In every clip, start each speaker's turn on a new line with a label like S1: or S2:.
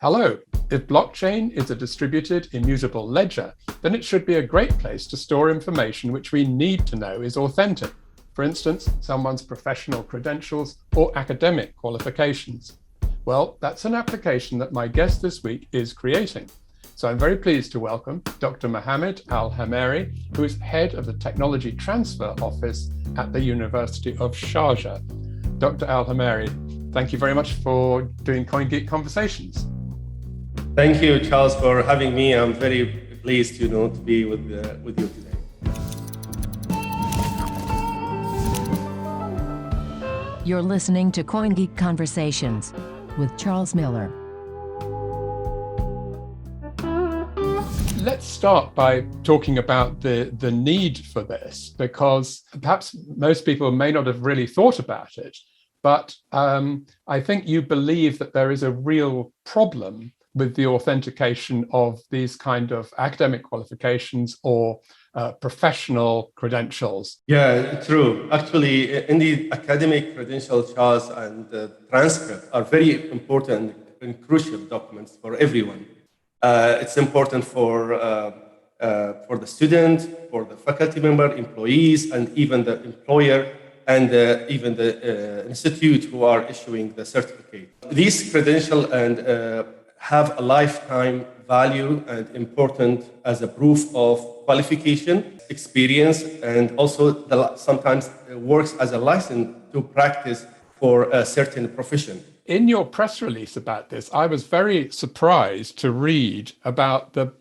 S1: Hello. If blockchain is a distributed, immutable ledger, then it should be a great place to store information which we need to know is authentic. For instance, someone's professional credentials or academic qualifications. Well, that's an application that my guest this week is creating. So I'm very pleased to welcome Dr. Mohamed Al Hemairy, who is head of the Technology Transfer Office at the University of Sharjah. Dr. Al Hemairy, thank you very much for doing CoinGeek Conversations.
S2: Thank you, Charles, for having me. I'm very pleased, to be with you today.
S3: You're listening to CoinGeek Conversations with Charles Miller.
S1: Let's start by talking about the need for this, because perhaps most people may not have really thought about it, but I think you believe that there is a real problem with the authentication of these kind of academic qualifications or professional credentials.
S2: Yeah, true. Actually, indeed, academic credentials, Charles, and transcript are very important and crucial documents for everyone. It's important for the student, for the faculty member, employees, and even the employer, and even the institute who are issuing the certificate. These credentials have a lifetime value and important as a proof of qualification, experience, and also sometimes works as a license to practice for a certain profession.
S1: In your press release about this, I was very surprised to read about the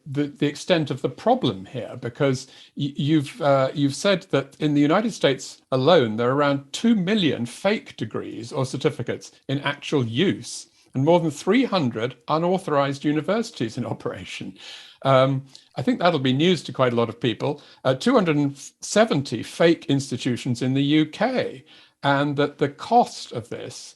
S1: extent of the problem here, because you've said that in the United States alone, there are around 2 million fake degrees or certificates in actual use, and more than 300 unauthorized universities in operation. I think that'll be news to quite a lot of people. 270 fake institutions in the UK, and that the cost of this,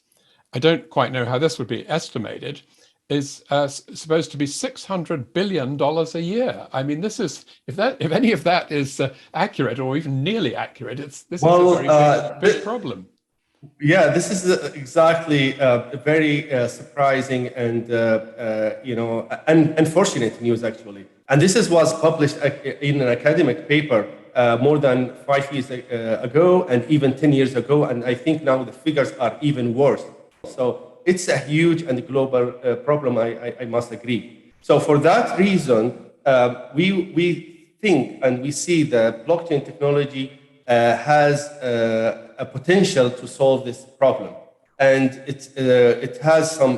S1: I don't quite know how this would be estimated, is supposed to be $600 billion a year. I mean, this is, if any of that is accurate or even nearly accurate, this is a very big problem.
S2: Yeah, this is exactly very surprising and unfortunate news, actually. And was published in an academic paper more than 5 years ago and even 10 years ago. And I think now the figures are even worse. So it's a huge and global problem, I must agree. So for that reason, we think and we see that blockchain technology has a potential to solve this problem. And it has some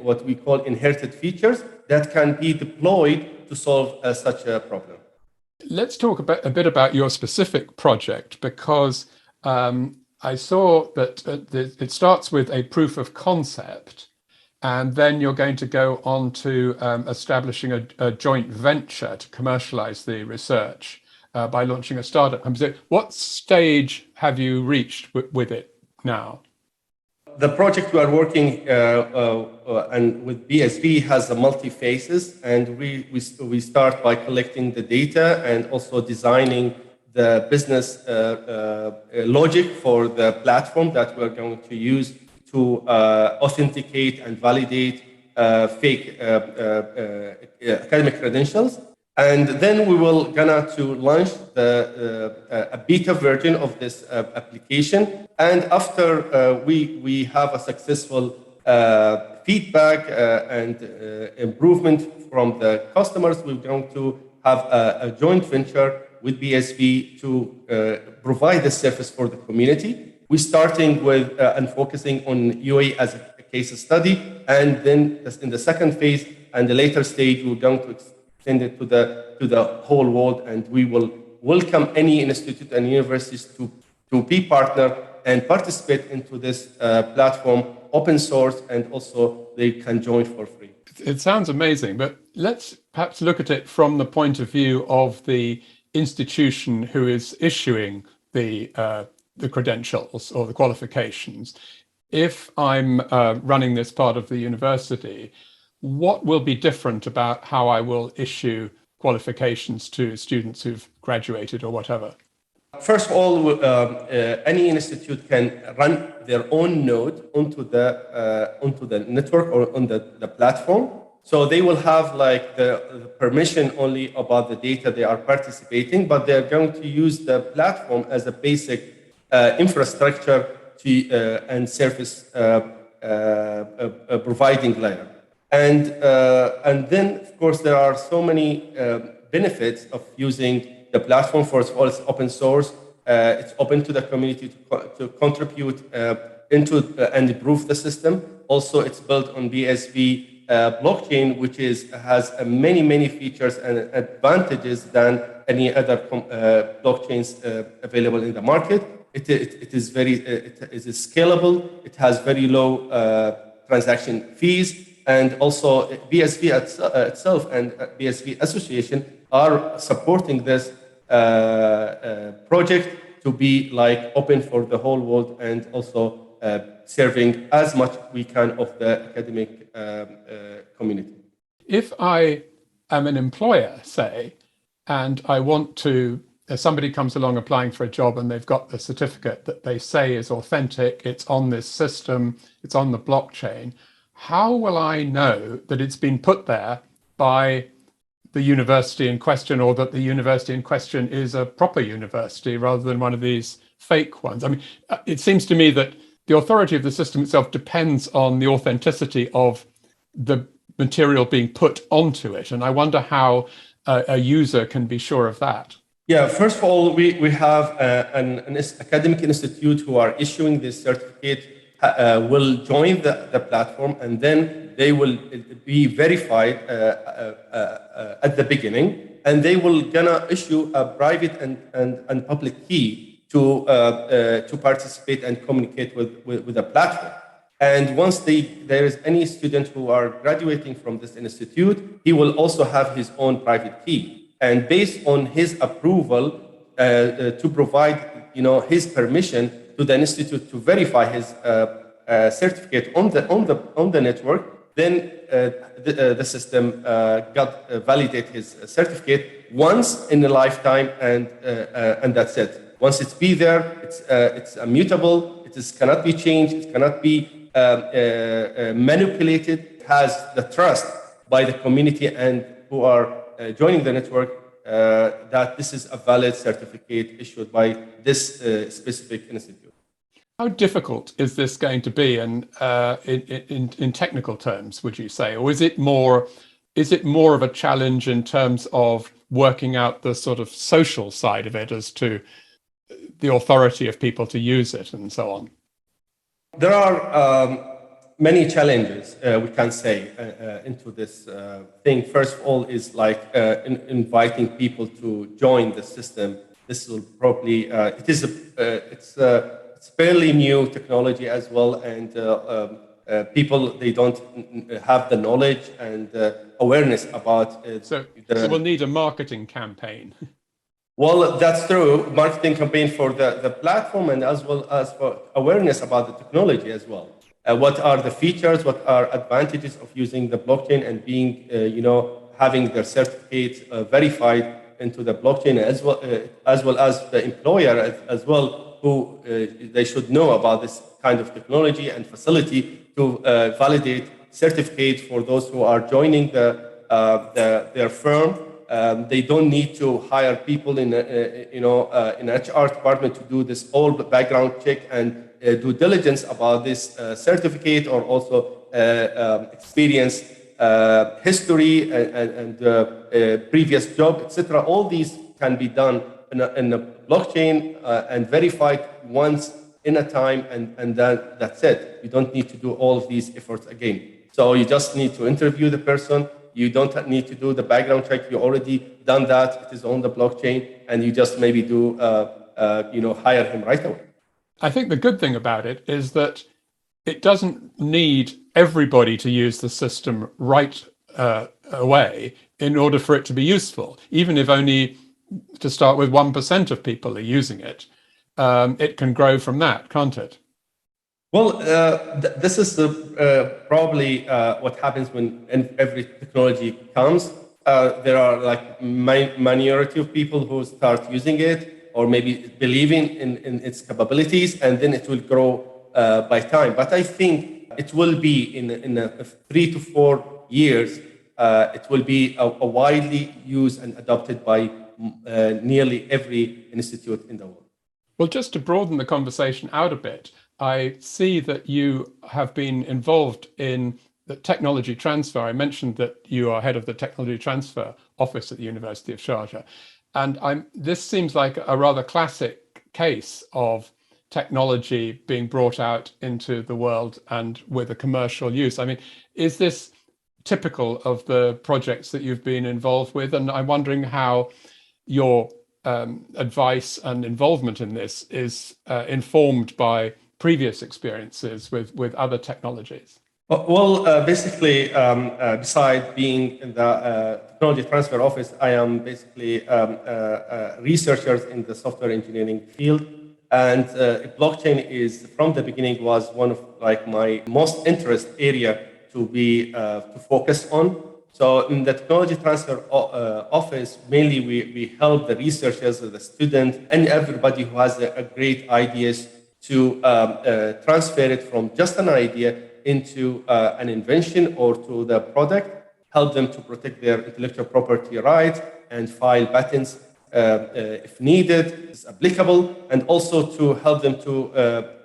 S2: what we call inherited features that can be deployed to solve such a problem.
S1: Let's talk a bit about your specific project, because I saw that it starts with a proof of concept, and then you're going to go on to establishing a joint venture to commercialize the research by launching a startup company. What stage have you reached with it now?
S2: The project we are working and with BSV has a multi-phases, and we start by collecting the data and also designing the business logic for the platform that we're going to use to authenticate and validate fake academic credentials. And then we will to launch a beta version of this application. And after we have a successful feedback and improvement from the customers, we're going to have a joint venture with BSV to provide the service for the community. We're starting with and focusing on UAE as a case study, and then in the second phase and the later stage, we're going to extend it to the whole world, and we will welcome any institute and universities to be partner and participate into this platform, open source, and also they can join for free.
S1: It sounds amazing, but let's perhaps look at it from the point of view of the institution who is issuing the credentials or the qualifications. If I'm running this part of the university, what will be different about how I will issue qualifications to students who've graduated or whatever?
S2: First of all, any institute can run their own node onto the network or on the platform. So they will have like the permission only about the data they are participating, but they're going to use the platform as a basic infrastructure to and service providing layer. And then, of course, there are so many benefits of using the platform. First of all, it's open source. It's open to the community to contribute into and improve the system. Also, it's built on BSV blockchain, which has many features and advantages than any other blockchains available in the market. It is scalable. It has very low transaction fees. And also BSV itself and BSV Association are supporting this project to be like open for the whole world and also serving as much we can of the academic community.
S1: If I am an employer, say, and I want to, if somebody comes along applying for a job and they've got the certificate that they say is authentic, it's on this system, it's on the blockchain, how will I know that it's been put there by the university in question, or that the university in question is a proper university rather than one of these fake ones? I mean, it seems to me that the authority of the system itself depends on the authenticity of the material being put onto it. And I wonder how a user can be sure of that.
S2: Yeah, first of all, we have an academic institute who are issuing this certificate will join the platform, and then they will be verified at the beginning, and they will gonna issue a private and public key to participate and communicate with the platform. And once there is any student who are graduating from this institute, he will also have his own private key, and based on his approval to provide his permission to the institute to verify his certificate on the network, then the system validate his certificate once in a lifetime, and that's it. Once it's be there, it's immutable. Cannot be changed. It cannot be manipulated. It has the trust by the community and who are joining the network that this is a valid certificate issued by this specific institute.
S1: How difficult is this going to be, and in technical terms, would you say, or is it more of a challenge in terms of working out the sort of social side of it as to the authority of people to use it and so on?
S2: There are many challenges we can say into this thing. First of all, is like inviting people to join the system. This will probably it's fairly new technology as well, and people, they don't have the knowledge and awareness about it.
S1: So we'll need a marketing campaign.
S2: Well, that's true. Marketing campaign for the platform, and as well as for awareness about the technology as well. What are the features? What are advantages of using the blockchain and being, having their certificates verified into the blockchain, as well as the employer as well, who they should know about this kind of technology and facility to validate certificates for those who are joining their firm. They don't need to hire people in HR department to do this all background check and due diligence about this certificate, or also experience, history, and previous job, etc. All these can be done in a blockchain and verified once in a time, and that's it. You don't need to do all of these efforts again. So you just need to interview the person. You don't need to do the background check. You already done that. It is on the blockchain, and you just maybe do hire him right away.
S1: I think the good thing about it is that it doesn't need everybody to use the system right away in order for it to be useful. Even if only to start with 1% of people are using it, it can grow from that, can't it?
S2: Well, this is probably what happens when every technology comes. There are like minority of people who start using it, or maybe believing in its capabilities, and then it will grow by time. But I think it will be in 3 to 4 years, it will be a widely used and adopted by nearly every institute in the world.
S1: Well, just to broaden the conversation out a bit, I see that you have been involved in the technology transfer. I mentioned that you are head of the technology transfer office at the University of Sharjah. And this seems like a rather classic case of technology being brought out into the world and with a commercial use. I mean, is this typical of the projects that you've been involved with? And I'm wondering how your advice and involvement in this is informed by previous experiences with other technologies.
S2: Well, basically, besides being in the technology transfer office, I am basically a researcher in the software engineering field. And blockchain is, from the beginning, was one of like my most interest area to focus on. So in the technology transfer office, mainly we help the researchers, the students, and everybody who has a great ideas to transfer it from just an idea into an invention or to the product, help them to protect their intellectual property rights and file patents if needed, is applicable, and also to help them to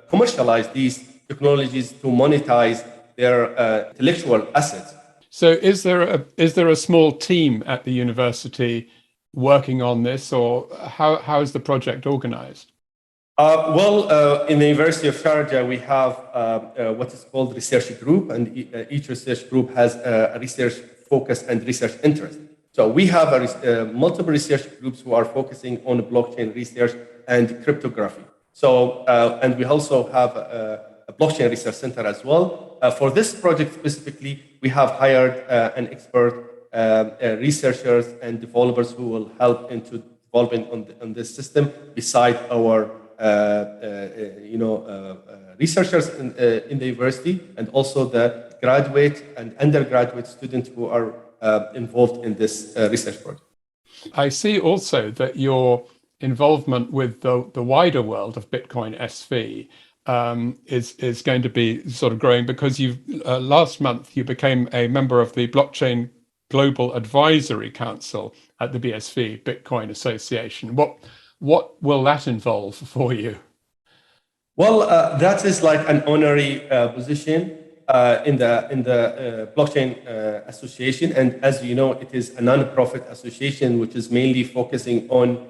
S2: commercialize these technologies to monetize their intellectual assets.
S1: So is there a small team at the university working on this, or how is the project organized?
S2: In the University of Sharjah, we have what is called research group, and each research group has a research focus and research interest. So we have multiple research groups who are focusing on blockchain research and cryptography. So, and we also have a blockchain research center as well. For this project specifically, we have hired an expert researchers and developers who will help into developing on this system beside our researchers in the university, and also the graduate and undergraduate students who are involved in this research project.
S1: I see also that your involvement with the wider world of Bitcoin SV is going to be sort of growing, because last month you became a member of the Blockchain Global Advisory Council at the BSV Bitcoin Association. What will that involve for you?
S2: Well, that is like an honorary position in the blockchain association, and as you know, it is a non-profit association which is mainly focusing on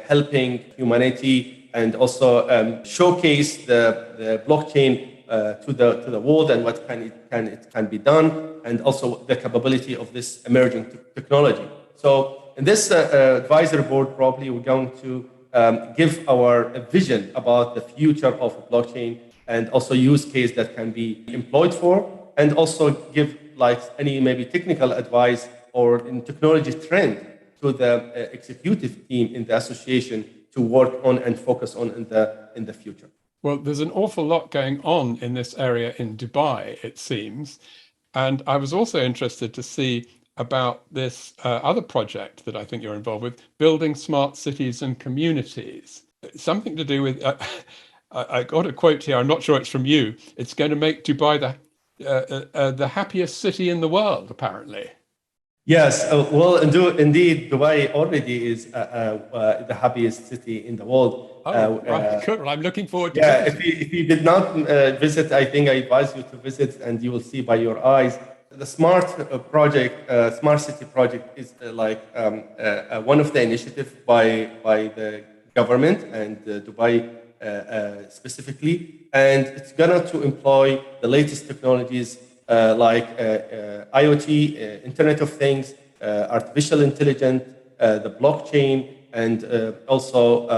S2: helping humanity and also showcase the blockchain to the world and what it can be done, and also the capability of this emerging technology. So in this advisory board, probably we're going to give our vision about the future of blockchain and also use case that can be employed for, and also give like any maybe technical advice or in technology trend to the executive team in the association to work on and focus on in the future.
S1: Well, there's an awful lot going on in this area in Dubai, it seems. And I was also interested to see about this other project that I think you're involved with, building smart cities and communities. Something to do with, I got a quote here, I'm not sure it's from you. It's going to make Dubai the happiest city in the world, apparently.
S2: Yes, well, indeed, Dubai already is the happiest city in the world.
S1: Right, good. Well, I'm looking forward to
S2: it. If you did not visit, I think I advise you to visit, and you will see by your eyes. The smart city project is one of the initiatives by the government and Dubai specifically, and it's gonna to employ the latest technologies like IoT, Internet of Things, artificial intelligence, the blockchain, and also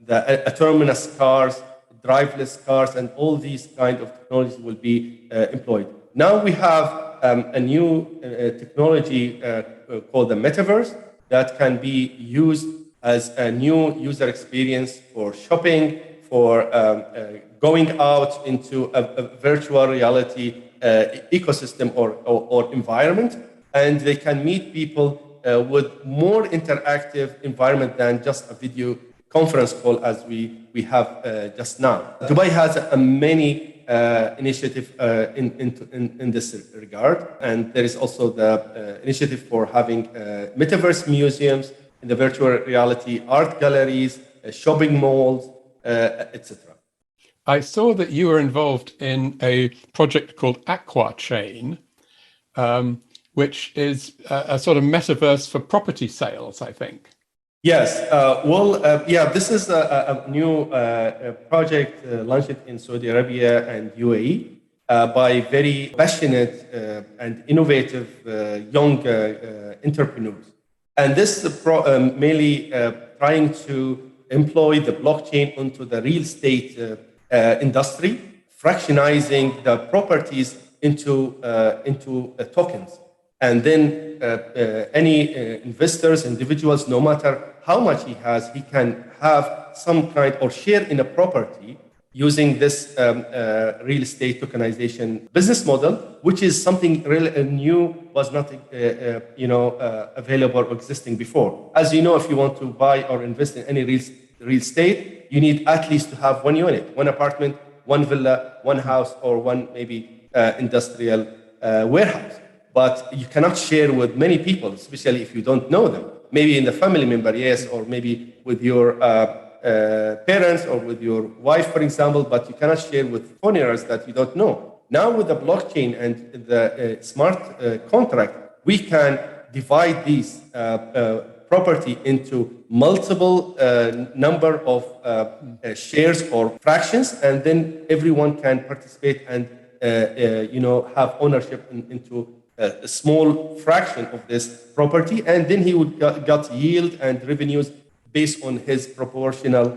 S2: the autonomous cars, driverless cars, and all these kind of technologies will be employed. Now we have a new technology called the metaverse that can be used as a new user experience for shopping, for going out into a virtual reality ecosystem or environment, and they can meet people with more interactive environment than just a video conference call as we have just now. Dubai has many initiative in this regard. And there is also the initiative for having metaverse museums in the virtual reality, art galleries, shopping malls, etc.
S1: I saw that you were involved in a project called Aquachain, which is a sort of metaverse for property sales, I think.
S2: Yes. This is a new project launched in Saudi Arabia and UAE by very passionate and innovative young entrepreneurs. And this is mainly trying to employ the blockchain into the real estate industry, fractionizing the properties into tokens. And then any investors, individuals, no matter how much he has, he can have some kind or share in a property using this real estate tokenization business model, which is something really new, was not available or existing before. As you know, if you want to buy or invest in any real estate, you need at least to have one unit, one apartment, one villa, one house, or one maybe industrial warehouse. But you cannot share with many people, especially if you don't know them. Maybe in the family member, yes, or maybe with your parents or with your wife, for example, but you cannot share with foreigners that you don't know. Now with the blockchain and the smart contract, we can divide these property into multiple number of shares or fractions, and then everyone can participate and have ownership into a small fraction of this property, and then he would get yield and revenues based on his proportional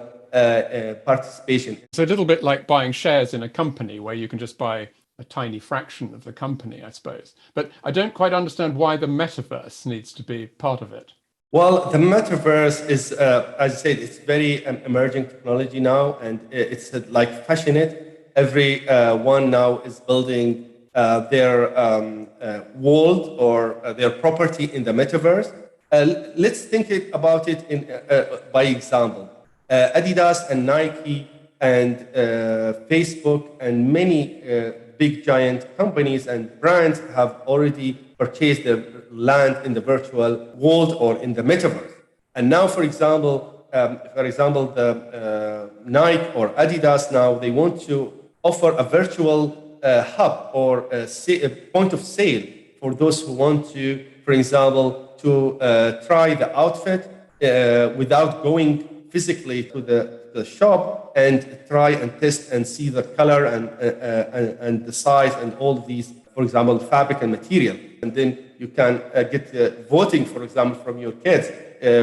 S2: participation.
S1: It's a little bit like buying shares in a company where you can just buy a tiny fraction of the company, I suppose. But I don't quite understand why the metaverse needs to be part of it.
S2: Well, the metaverse is, as I said, it's very emerging technology now, and it's like passionate. Every one now is building their world or their property in the metaverse. Let's think about it by example. Adidas and Nike and Facebook and many big giant companies and brands have already purchased their land in the virtual world or in the metaverse. And now, for example, the Nike or Adidas now, they want to offer a virtual hub or a point of sale for those who want to, for example, to try the outfit without going physically to the shop and try and test and see the color and the size and all these, for example, fabric and material. And then you can get voting, for example, from your kids,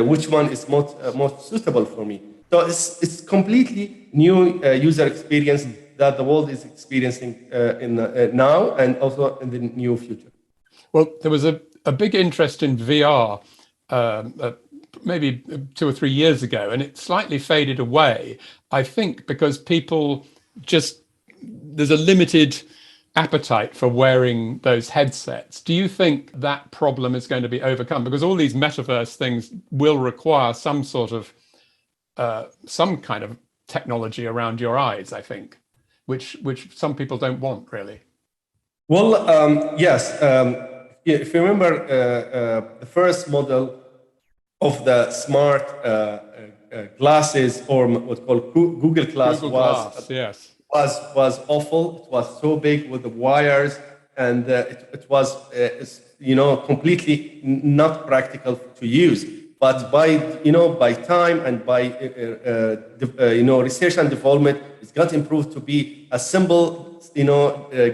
S2: which one is most suitable for me. So it's completely new user experience that the world is experiencing now and also in the near future.
S1: Well, there was a big interest in VR maybe 2 or 3 years ago, and it slightly faded away, I think, because there's a limited appetite for wearing those headsets. Do you think that problem is going to be overcome? Because all these metaverse things will require some kind of technology around your eyes, I think, which some people don't want, really.
S2: Well, yes. If you remember, the first model of the smart glasses, or what's called Google Glass, was awful. It was so big with the wires, and it was completely not practical to use. But by time and by research and development, it's got improved to be a simple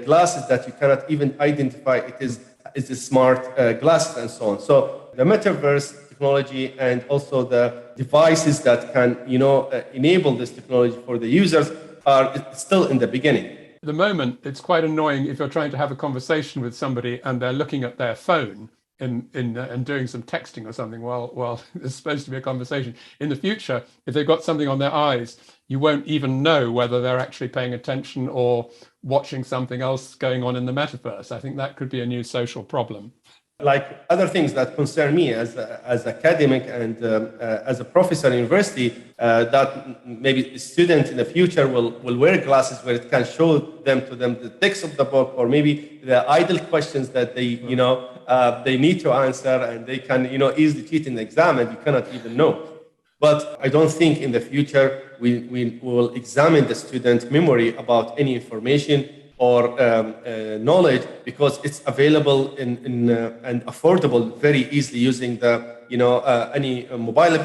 S2: glasses that you cannot even identify it is a smart glasses and so on. So the metaverse technology and also the devices that can enable this technology for the users are still in the beginning.
S1: At the moment, it's quite annoying if you're trying to have a conversation with somebody and they're looking at their phone and doing some texting or something while it's supposed to be a conversation. In the future, if they've got something on their eyes, you won't even know whether they're actually paying attention or watching something else going on in the metaverse. I think that could be a new social problem.
S2: like other things that concern me as academic and as a professor in university, that maybe a student in the future will wear glasses where it can show them the text of the book, or maybe the idle questions that they they need to answer, and they can easily cheat in the exam and you cannot even know. But I don't think in the future we will examine the student memory about any information or knowledge, because it's available and affordable very easily using the any mobile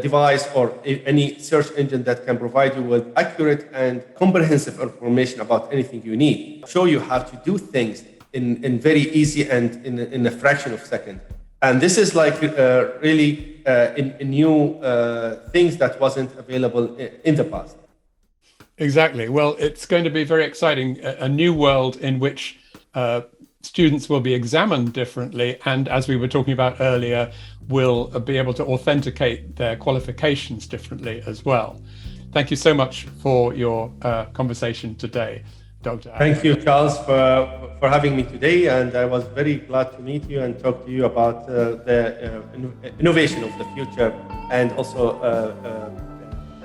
S2: device or any search engine that can provide you with accurate and comprehensive information about anything you need. Show you how to do things in very easy and in a fraction of a second. And this is like really in new things that wasn't available in the past.
S1: Exactly. Well, it's going to be very exciting, a new world in which students will be examined differently, and as we were talking about earlier, will be able to authenticate their qualifications differently as well. Thank you so much for your conversation today, Dr.
S2: Thank you, Charles, for having me today, and I was very glad to meet you and talk to you about the innovation of the future, and also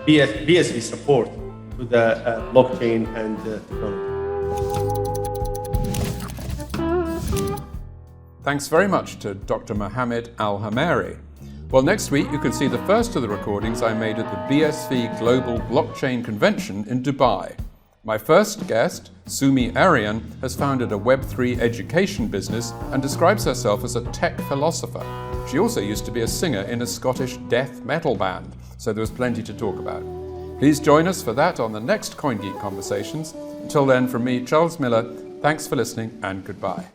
S2: BSV support to the blockchain and technology.
S4: Thanks very much to Dr. Mohamed Al Hemairy. Well, next week you can see the first of the recordings I made at the BSV Global Blockchain Convention in Dubai. My first guest, Sumi Aryan, has founded a Web3 education business and describes herself as a tech philosopher. She also used to be a singer in a Scottish death metal band, so there was plenty to talk about. Please join us for that on the next CoinGeek Conversations. Until then, from me, Charles Miller, thanks for listening and goodbye.